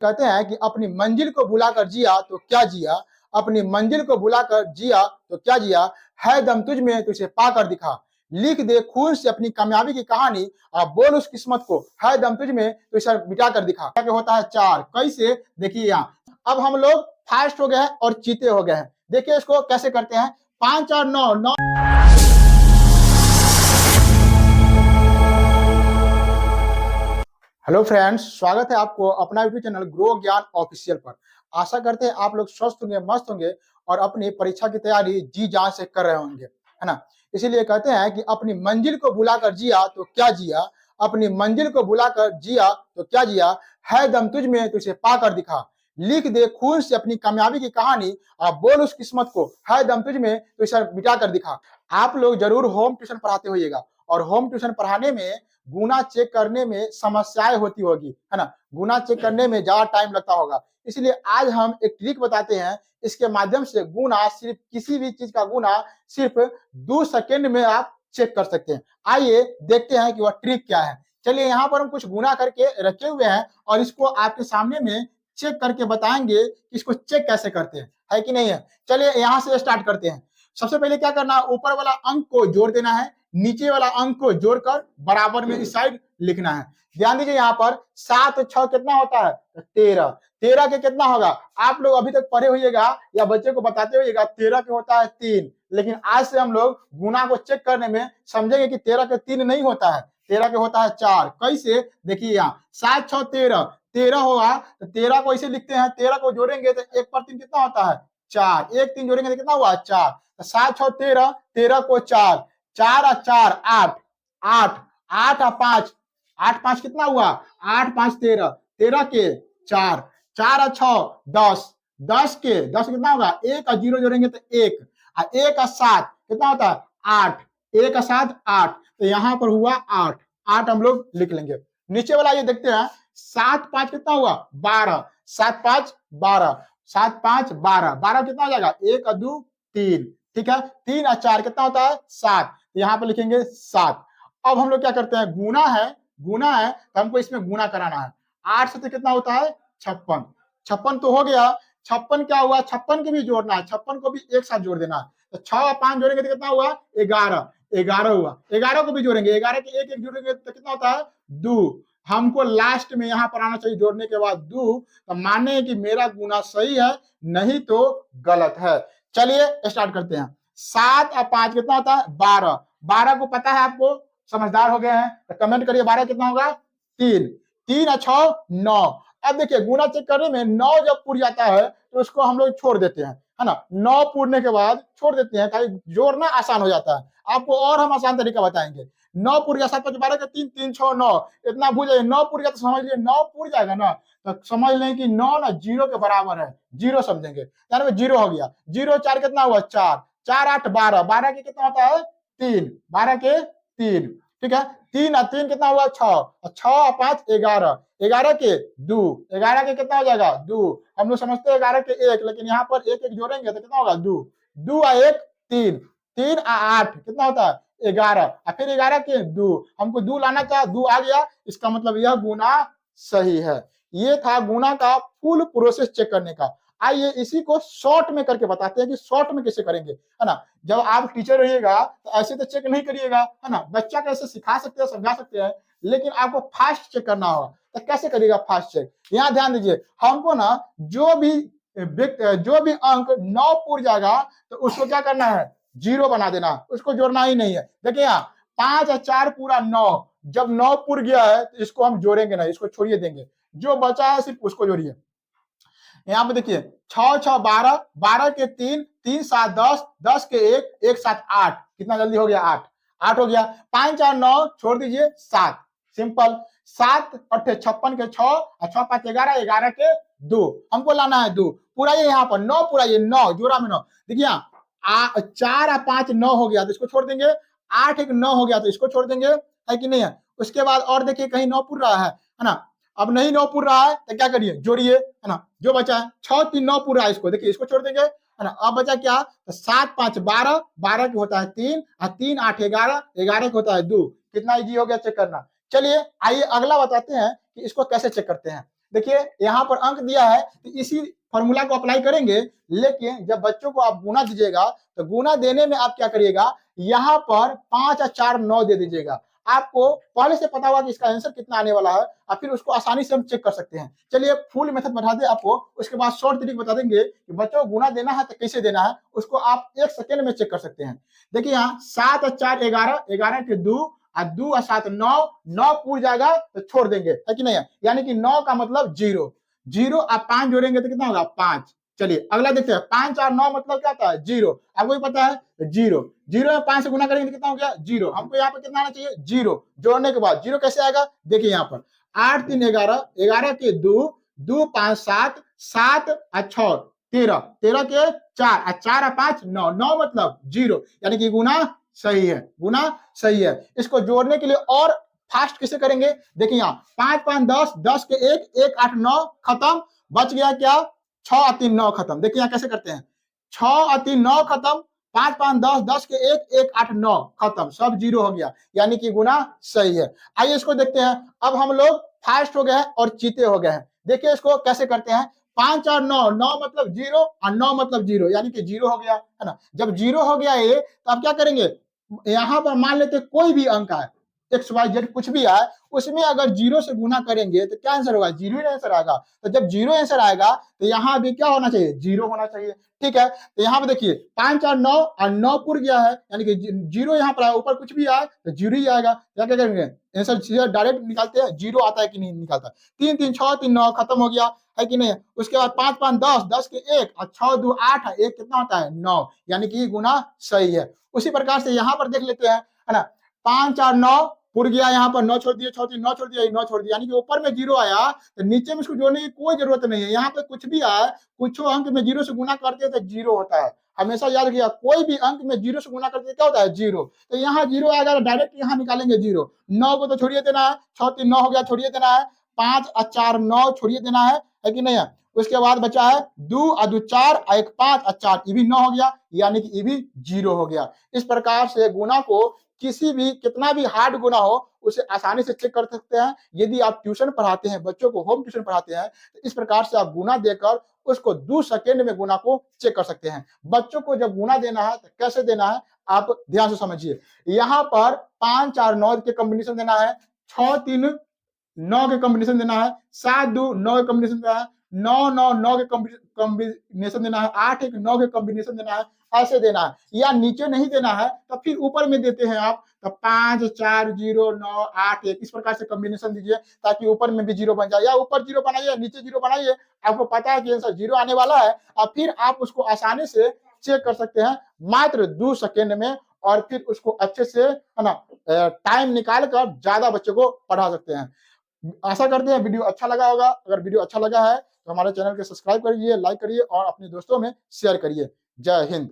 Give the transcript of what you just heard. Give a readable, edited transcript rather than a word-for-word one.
कहते हैं कि अपनी मंजिल को बुलाकर जिया तो क्या जिया, अपनी मंजिल को बुलाकर जिया तो क्या जिया, है दम तुझ में तुझे पाकर दिखा, लिख दे खून से अपनी कामयाबी की कहानी, अब बोल उस किस्मत को है दम तुझ में तो इसे मिटा कर दिखा। क्या होता है चार, कैसे देखिए यहाँ। अब हम लोग फास्ट हो गए हैं और चीते हो गए हैं। देखिए इसको कैसे करते हैं, 5 और 9 9। हेलो फ्रेंड्स, स्वागत है आपको अपना यूट्यूब चैनल ग्रो ज्ञान ऑफिशियल पर। आशा करते हैं आप लोग स्वस्थ होंगे, मस्त होंगे और अपनी परीक्षा की तैयारी जी जान से कर रहे होंगे, है ना। इसीलिए कहते हैं कि अपनी मंजिल को बुलाकर जिया तो क्या जिया, अपनी मंजिल को बुलाकर जिया तो क्या जिया, है दम तुझ में तुझे पाकर दिखा, लिख दे खून से अपनी कामयाबी की कहानी, अब बोल उस किस्मत को है दम तुझ में तो इसे मिटा कर दिखा। आप लोग जरूर होम ट्यूशन पढ़ाते होइएगा और होम ट्यूशन पढ़ाने में गुना चेक करने में समस्याएं होती होगी, है ना। गुना चेक करने में ज्यादा टाइम लगता होगा, इसलिए आज हम एक ट्रिक बताते हैं। इसके माध्यम से गुना, सिर्फ किसी भी चीज का गुना सिर्फ 2 सेकेंड में आप चेक कर सकते हैं। आइए देखते हैं कि वह ट्रिक क्या है। चलिए यहाँ पर हम कुछ गुना करके रखे हुए हैं और इसको आपके सामने में चेक करके बताएंगे कि इसको चेक कैसे करते हैं, है कि नहीं है। चलिए यहाँ से स्टार्ट करते हैं। सबसे पहले क्या करना है, ऊपर वाला अंक को जोड़ देना है, नीचे वाला अंक को जोड़कर बराबर में इस साइड लिखना है। ध्यान दीजिए यहाँ पर 7 6 कितना होता है, 13। 13 के कितना होगा, आप लोग अभी तक पढ़े होइएगा या बच्चे को बताते होइएगा 13 के होता है 3, लेकिन आज से हम लोग गुना को चेक करने में समझेंगे कि 13 के 3 नहीं होता है, 13 के होता है 4। कैसे, देखिए यहाँ 7 6 13, 13 होगा तो 13 को ऐसे लिखते हैं, 13 को जोड़ेंगे तो 1 पर 3 कितना होता है 4, 1 3 जोड़ेंगे तो कितना हुआ 4, 7 6 13, 13 को 4, 4 और 4 8, 8 8 और 5, 8 5 कितना हुआ 8 5 13, 13 के 4, 4 और 6 10, 10 के 10 कितना होगा, 1 और 0 जोड़ेंगे तो 1, और 1 और 7 कितना होता है 8, 1 और 7 8, तो यहाँ पर हुआ 8, 8 हम लोग लिख लेंगे। नीचे वाला ये देखते हैं, 7 5 कितना हुआ 12, 7 5 12, 7 5 12, 12 कितना हो जाएगा 1 और 2 3, ठीक है। 3 और 4 कितना होता है 7, यहाँ पर लिखेंगे 7। अब हम लोग क्या करते हैं, गुना है, गुना है तो हमको इसमें गुना कराना है। 8 से तो कितना होता है 56, 56 तो हो गया। 56 क्या हुआ, 56 के भी जोड़ना है, 56 को भी एक साथ जोड़ देना है। तो 6 और 5 जोड़ेंगे तो कितना हुआ 11, 11 हुआ। 11 को भी जोड़ेंगे, 11 के एक एक जोड़ेंगे तो कितना होता है 2। हमको लास्ट में यहाँ पर आना चाहिए जोड़ने के बाद 2, तो माने कि मेरा गुना सही है, नहीं तो गलत है। चलिए स्टार्ट करते हैं। 7 और 5 कितना होता है 12, 12 को पता है आपको, समझदार हो गए हैं तो कमेंट करिए 12 कितना होगा 3, 3 और 6 9। अब देखिए गुना चेक करने में 9 जब पूर जाता है तो उसको हम लोग छोड़ देते हैं, है ना। 9 पूरने के बाद छोड़ देते हैं ताकि जोड़ना आसान हो जाता है। आपको और हम आसान तरीका बताएंगे। 9 पूर गया, 7 5 12 के 3 3 6 9, इतना भूल जाइए। 9 पूर गया तो समझ लीजिए 9 पूर जाएगा ना, तो समझ लें कि 9 ना 0 के बराबर है, 0 समझेंगे, यानी 0 हो गया। 0 4 कितना हुआ 4, 4 8 12, 12 के कितना होता है 3, 12 के 3, ठीक है। 3 और 3 कितना हुआ 6, 6 और 5 11, 11 के 2, 11 के कितना हो जाएगा 2। हम लोग समझते हैं 11 के 1, लेकिन यहाँ पर एक एक जोड़ेंगे तो कितना होगा 2, 2 और 1 3, 3 और 8 कितना होता है 11, और फिर 11 के 2, हमको 2 लाना था, 2 आ गया, इसका मतलब यह गुना सही है। ये था गुना का फुल प्रोसेस चेक करने का। आइए इसी को शॉर्ट में करके बताते हैं कि शॉर्ट में कैसे करेंगे, है ना। जब आप टीचर रहिएगा तो ऐसे तो चेक नहीं करिएगा, है ना। बच्चा कैसे सिखा सकते हैं, समझा सकते हैं, लेकिन आपको फास्ट चेक करना होगा। तो कैसे करिएगा फास्ट चेक, यहाँ ध्यान दीजिए। हमको ना जो भी अंक 9 पूर जाएगा तो उसको क्या करना है 0 बना देना, उसको जोड़ना ही नहीं है। देखिए यहाँ 5 और 4 पूरा 9, जब 9 पूर गया है तो इसको हम जोड़ेंगे नहीं, इसको छोड़िए देंगे, जो बचा है सिर्फ उसको जोड़िए। यहाँ पे देखिए 6 6 12, 12 के 3, 3 7 10, 10 के 1, 1 7 8, कितना जल्दी हो गया 8, 8 हो गया। 5 4 9 छोड़ दीजिए 7, सिंपल। 7 अट्ठे 56 के 6 और 6 5 11, 11 के 2, हमको लाना है 2 पूरा। ये यहाँ पर 9 पूरा, ये 9 जोड़ा में 9, देखिए यहाँ 4 और 5 9 हो गया तो इसको छोड़ देंगे, 8 एक 9 हो गया तो इसको छोड़ देंगे, है कि नहीं है। उसके बाद और देखिए कहीं 9 पूर रहा है ना, अब नहीं 9 पूर रहा है तो क्या करिए जोड़िए, है ना। जो बचा है 6 3 9 पूरा है, इसको देखिए, इसको छोड़ देंगे, है ना। अब बचा क्या, तो 7 5 12, 12 के होता है 3, और 3 8 11, 11 के होता है 2, कितना इजी हो गया चेक करना। चलिए आइए अगला बताते हैं कि इसको कैसे चेक करते हैं। देखिए यहाँ पर अंक दिया है तो इसी फॉर्मूला को अप्लाई करेंगे, लेकिन जब बच्चों को आप गुना दीजिएगा तो गुना देने में आप क्या करिएगा, यहाँ पर 5 और 4 9 दे दीजिएगा। आपको पहले से पता होगा कि इसका आंसर कितना आने वाला है और फिर उसको आसानी से हम चेक कर सकते हैं। चलिए फुल मेथड बता दें आपको, उसके बाद शॉर्ट ट्रिक बता देंगे कि बच्चों को गुना देना है तो कैसे देना है, उसको आप 1 सेकेंड में चेक कर सकते हैं। देखिए यहाँ 7 और 4 11, 11 के 2 और 2 और 7 9, 9 पूर जाएगा तो छोड़ देंगे, है कि नहीं है, यानी कि 9 का मतलब 0, 0 और 5 जोड़ेंगे तो कितना होगा 5। चलिए अगला देखते हैं, 5 और 9 मतलब क्या होता है 0, आपको भी पता है 0, 0 में 5 से गुना करेंगे तो कितना हो गया 0, हमको यहाँ पे कितना आना चाहिए 0, जोड़ने के बाद 0 कैसे आएगा, देखिए यहाँ पर 8 3 11, 11 के 2, 2 5 7, 7 और 6 13, 13 के 4 और 4 और 5 9, 9 मतलब 0, यानी कि गुना सही है, गुना सही है। इसको जोड़ने के लिए और फास्ट कैसे करेंगे, देखिए यहाँ 5 5 10, 10 के 1, 1 8 9 खत्म, बच गया क्या 6 और 3 9 खत्म। देखिए यहाँ कैसे करते हैं, 6 और 3 9 खत्म, 5 5 10, 10 के 1, 1 8 9 खत्म, सब 0 हो गया, यानी कि गुना सही है। आइए इसको देखते हैं, अब हम लोग फास्ट हो गए हैं और चीते हो गए हैं। देखिए इसको कैसे करते हैं, 5 और 9, 9 मतलब 0 और 9 मतलब 0, यानी कि 0 हो गया, है ना। जब 0 हो गया ये तो आप क्या करेंगे, यहाँ पर मान लेते कोई भी अंक है, एक्स वाई जेड कुछ भी है, उसमें अगर 0 से गुना करेंगे तो क्या आंसर होगा, 0 ही आंसर आएगा। तो जब 0 आंसर आएगा तो यहाँ भी क्या होना चाहिए, 0 होना चाहिए, ठीक है। तो यहाँ पे देखिए 5 और 9 और 9 पुर गया है, यानी कि 0 यहाँ पर आया, ऊपर कुछ भी आए तो 0 ही आएगा। क्या क्या करेंगे, आंसर सीधा डायरेक्ट निकालते हैं, 0 आता है कि नहीं निकालता, 3 3 6 3 9 खत्म हो गया, है कि नहीं। उसके बाद 5 5 10, 10 के 1 और 6 2 8 है, 1 कितना होता है 9, यानी कि गुना सही है। उसी प्रकार से यहाँ पर देख लेते हैं, है ना, 5 और 9 पुर गया, यहाँ पर 9 छोड़ दिया, 6 3 9 छोड़ दिया, 9 छोड़ दिया, यानी कि ऊपर में 0 आया तो नीचे में इसको जोड़ने की कोई जरूरत नहीं है। यहाँ पे कुछ भी आए, कुछ अंक में 0 से गुना करते हैं तो 0 होता है, हमेशा याद रखिएगा, कोई भी अंक में 0 से गुना करते क्या होता है 0। तो यहाँ 0 आएगा तो डायरेक्ट यहाँ निकालेंगे 0, 9 को तो छोड़िए देना है, 6 3 9 हो गया छोड़िए देना है, 5 और 4 9 छोड़िए देना है कि नहीं है। उसके बाद बचा है 2 और 2 4 और 1 5 और 4, ये भी 9 हो गया, यानी कि ये भी 0 हो गया। इस प्रकार से गुना को किसी भी कितना भी हार्ड गुना हो उसे आसानी से चेक कर सकते हैं। यदि आप ट्यूशन पढ़ाते हैं, बच्चों को होम ट्यूशन पढ़ाते हैं, तो इस प्रकार से आप गुना देकर उसको 2 सेकेंड में गुना को चेक कर सकते हैं। बच्चों को जब गुना देना है तो कैसे देना है आप ध्यान से समझिए। यहाँ पर 5 4 9 के कॉम्बिनेशन देना है, 6 3 9 के कॉम्बिनेशन देना है, 7 2 9 के कॉम्बिनेशन देना है, 9 9 9 के कॉम्बिनेशन देना है, 8 1 9 के कॉम्बिनेशन देना है, ऐसे देना है। या नीचे नहीं देना है तो फिर ऊपर में देते हैं आप, तो 5 4 0 9 8 1 इस प्रकार से कॉम्बिनेशन दीजिए ताकि ऊपर में भी 0 बन जाए, या ऊपर 0 बनाइए नीचे 0 बनाइए, आपको पता है कि आंसर 0 आने वाला है और फिर आप उसको आसानी से चेक कर सकते हैं मात्र 2 सेकेंड में, और फिर उसको अच्छे से, है ना, टाइम निकाल कर ज्यादा बच्चों को पढ़ा सकते हैं। आशा करते हैं वीडियो अच्छा लगा होगा। अगर वीडियो अच्छा लगा है तो हमारे चैनल को सब्सक्राइब करिए, लाइक करिए और अपने दोस्तों में शेयर करिए। जय हिंद।